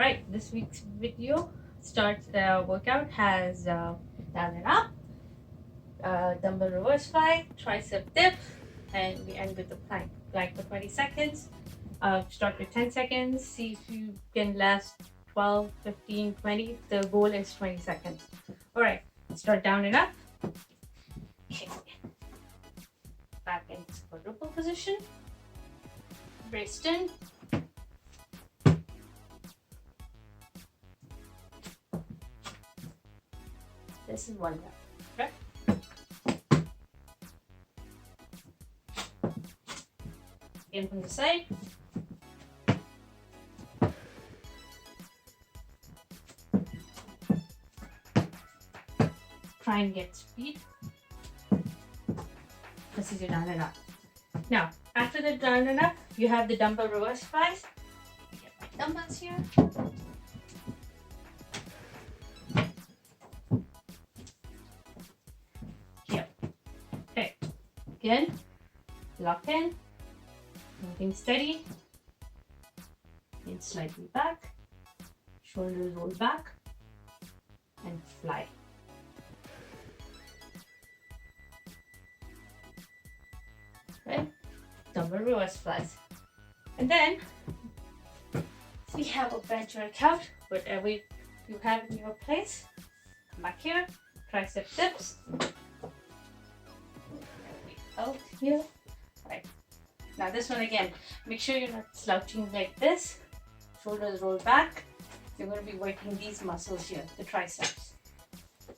Alright, this week's video starts the workout has down and up, dumbbell reverse fly, tricep dip, and we end with the plank. Plank for 20 seconds. Start with 10 seconds. See if you can last 12, 15, 20. The goal is 20 seconds. Alright, start down and up. Okay. Back in quadruple position. Wrist in. This is one rep. Okay. Again from the side. Try and get speed. This is your down and up. Now, after the down and up, you have the dumbbell reverse flies. Get my dumbbells here. Here. Okay. Again, lock in. Moving steady. And slightly back. Shoulders roll back. And fly. Okay. Dumbbell reverse flies. And then we have a bench workout, whatever you have in your place. Come back here, tricep dips. Out here. Right. Now this one again, make sure you're not slouching like this. Shoulders roll back. You're going to be working these muscles here, the triceps.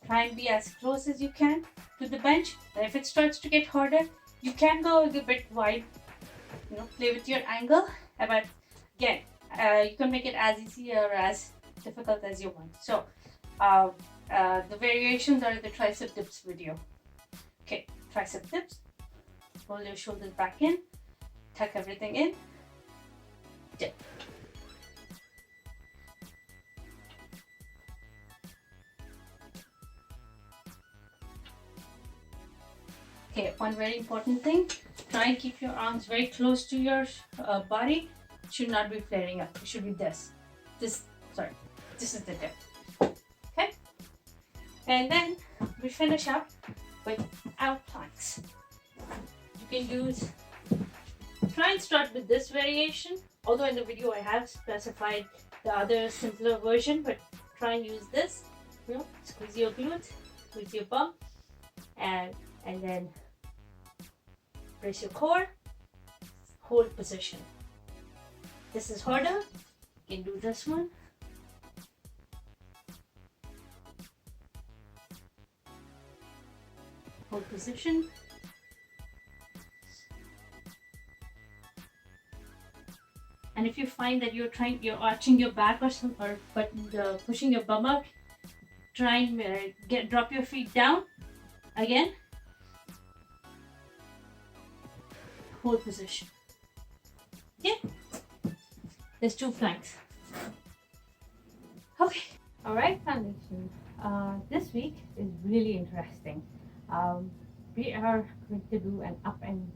Try and be as close as you can to the bench. And if it starts to get harder, you can go a little bit wide, play with your angle, but again, you can make it as easy or as difficult as you want. So, the variations are the tricep dips video. Okay, tricep dips, roll your shoulders back in, tuck everything in, dip. Okay, one very important thing, try and keep your arms very close to your body. It should not be flaring up. It should be this. This is the dip. Okay? And then we finish up with out planks. You can try and start with this variation. Although in the video I have specified the other simpler version, but try and use this. Squeeze your glutes, squeeze your bum, and then brace your core, hold position. This is harder, you can do this one. Hold position. And if you find that you're arching your back but pushing your bum out, try and drop your feet down again. Hold position. Okay, there's 2 planks. Okay, all right, foundation. This week is really interesting. We are going to do an up and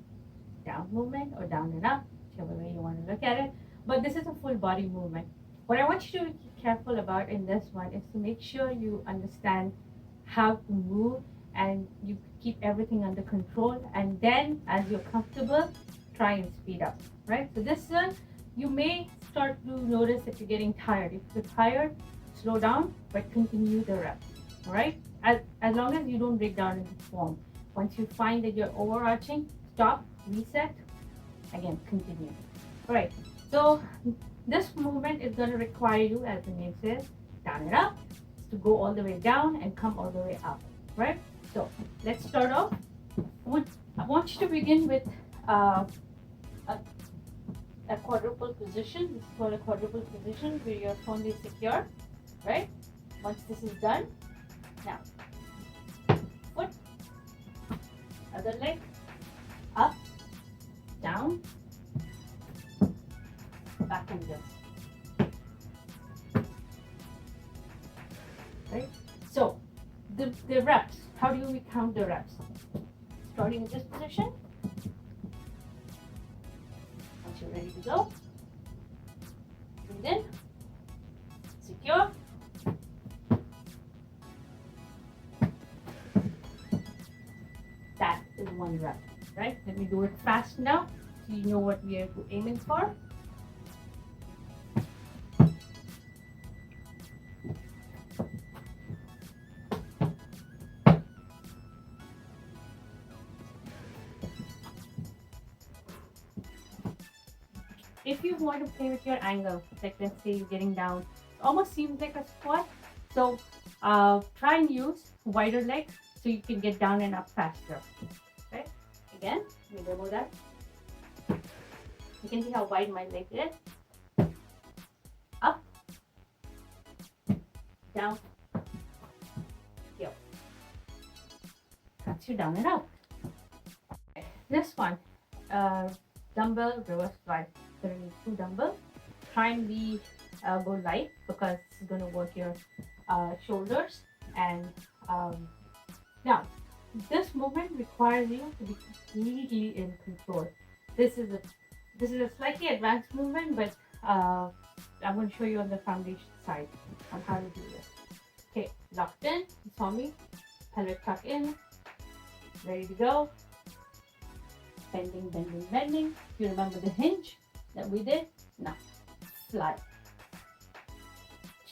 down movement, or down and up, whichever way you want to look at it. But this is a full body movement. What I want you to be careful about in this one is to make sure you understand how to move and you keep everything under control, and then as you're comfortable, try and speed up, right? So this one, you may start to notice that you're getting tired. If you're tired, slow down, but continue the reps, all right? As long as you don't break down into form. Once you find that you're overarching, stop, reset, again, continue. All right, so this movement is going to require you, as the name says, down and up, to go all the way down and come all the way up, right? So let's start off. I want you to begin with a quadruple position. This is called a quadruple position where your phone is secure, right? Once this is done, now foot, other leg, up, down, back and this. Right? So the reps, how do we count the reps? Starting in this position. Once you're ready to go, breathe in, Here. That is one rep, right? Let me do it fast now so you know what we are aiming for. If you want to play with your angle, like let's say you're getting down, it almost seems like a squat. So try and use wider legs so you can get down and up faster. Okay, again, let me demo that. You can see how wide my leg is. Up, down, here. Cuts you down and out. Okay. This one, dumbbell reverse fly. There are 2 dumbbells. Try and go light because it's going to work your shoulders. And now, this movement requires you to be completely in control. This is a slightly advanced movement, but I'm going to show you on the foundation side on how to do this. Okay, locked in. You saw me. Pelvic tuck in. Ready to go. Bending, bending, bending. You remember the hinge that we did? Now, fly.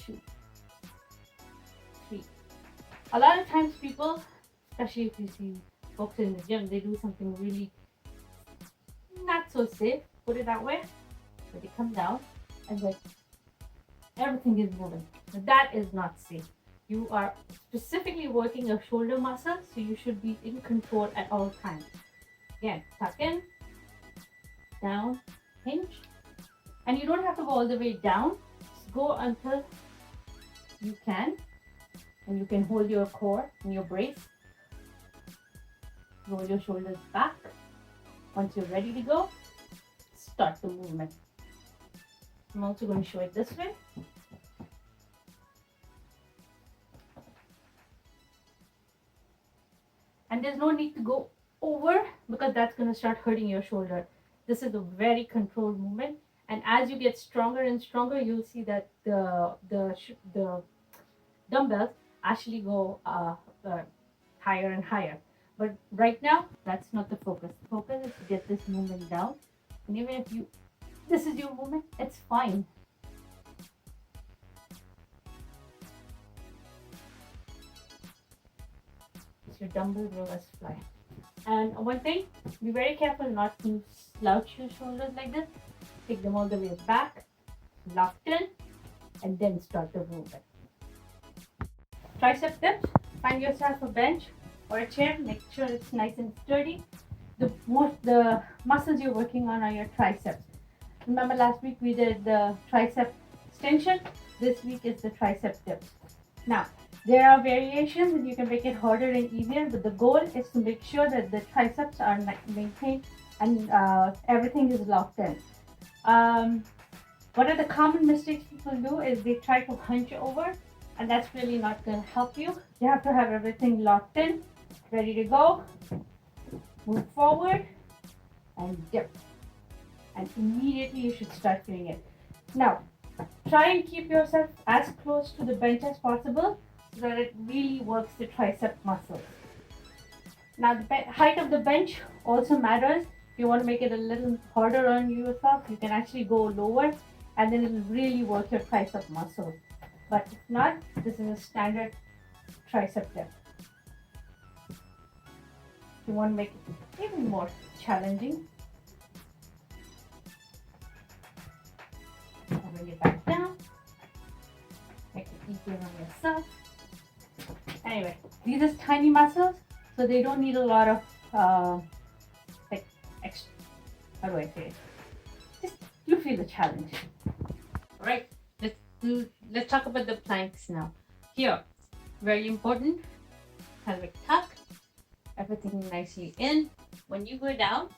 2, 3. A lot of times people, especially if you see folks in the gym, they do something really not so safe, put it that way, but they come down and then everything is moving. But that is not safe. You are specifically working your shoulder muscle, so you should be in control at all times. Again, tuck in, down, hinge, and you don't have to go all the way down. Just go until you can, and you can hold your core and your brace. Roll your shoulders back. Once you're ready to go, start the movement. I'm also going to show it this way. And there's no need to go over because that's going to start hurting your shoulder. This is a very controlled movement, and as you get stronger and stronger, you'll see that the dumbbells actually go higher and higher. But right now, that's not the focus. The focus is to get this movement down, and even if this is your movement, it's fine. It's your dumbbell reverse fly. And one thing, be very careful not to slouch your shoulders like this. Take them all the way back, locked in, and then start the movement. Tricep dips. Find yourself a bench or a chair. Make sure it's nice and sturdy. The muscles you're working on are your triceps. Remember last week we did the tricep extension. This week is the tricep dips. Now, there are variations and you can make it harder and easier, but the goal is to make sure that the triceps are maintained and everything is locked in. One of the common mistakes people do is they try to hunch over, and that's really not going to help you. You have to have everything locked in, ready to go. Move forward and dip. And immediately you should start feeling it. Now, try and keep yourself as close to the bench as possible so that it really works the tricep muscles. Now, the height of the bench also matters. If you want to make it a little harder on yourself, you can actually go lower and then it will really work your tricep muscles. But if not, this is a standard tricep dip. If you want to make it even more challenging, I'll bring it back down. Make it easier on yourself. Anyway, these are tiny muscles, so they don't need a lot of extra. How do I say it? Just you feel the challenge. All right, let's talk about the planks now. Here, very important. Pelvic tuck. Everything nicely in. When you go down,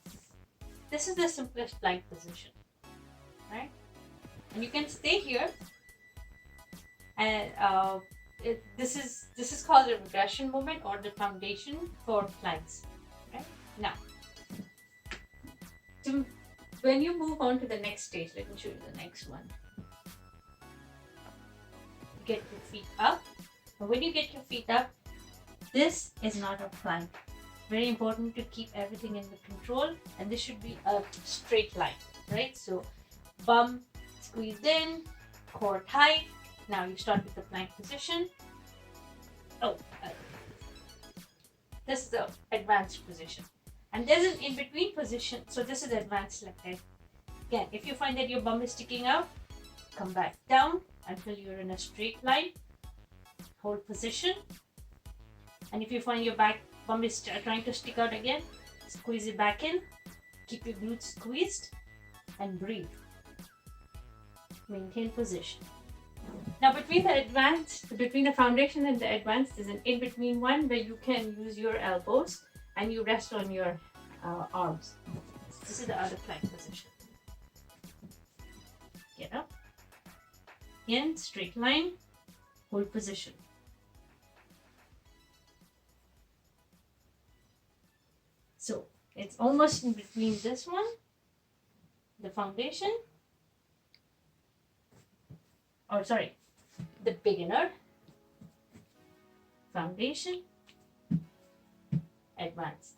this is the simplest plank position, right? And you can stay here. And this is called a regression movement or the foundation for planks. Right? Now, when you move on to the next stage, let me show you the next one. get your feet up. But when you get your feet up, this is not a plank. Very important to keep everything in the control, and this should be a straight line, right? So bum squeezed in, core tight. Now you start with the plank position. Oh, this is the advanced position. And there's an in-between position. So this is advanced left hand. Again, if you find that your bum is sticking out, come back down until you're in a straight line. Hold position. And if you find your back bum is trying to stick out again, squeeze it back in. Keep your glutes squeezed and breathe. Maintain position. Now between the foundation and the advanced, there's an in-between one where you can use your elbows and you rest on your arms. This is the other plank position. Get up. In, straight line, hold position. So it's almost in between this one, the foundation, the beginner, foundation, advanced.